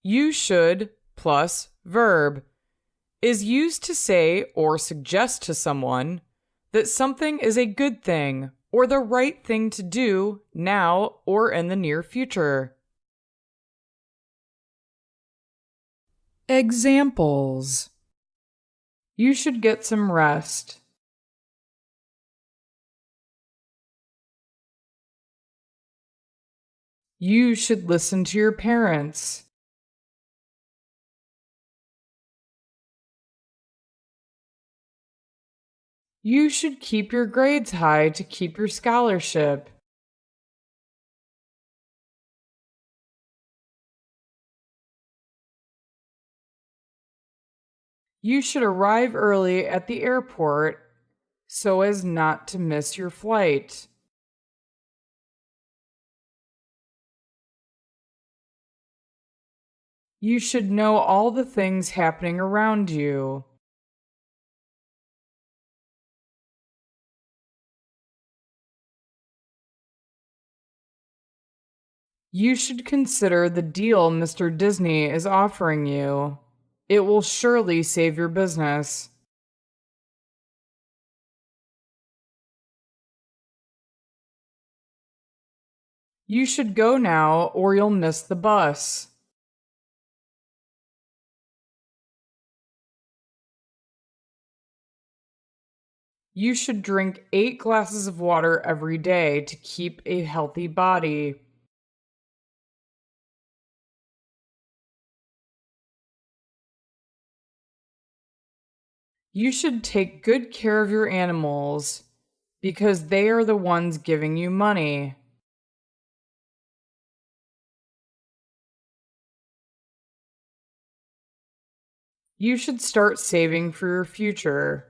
You should plus verb is used to say or suggest to someone that something is a good thing or the right thing to do now or in the near future. Examples: you should get some rest. You should listen to your parents. You should keep your grades high to keep your scholarship. You should arrive early at the airport so as not to miss your flight. You should know all the things happening around you. You should consider the deal Mr. Disney is offering you. It will surely save your business. You should go now or you'll miss the bus. You should drink 8 glasses of water every day to keep a healthy body. You should take good care of your animals because they are the ones giving you money. You should start saving for your future.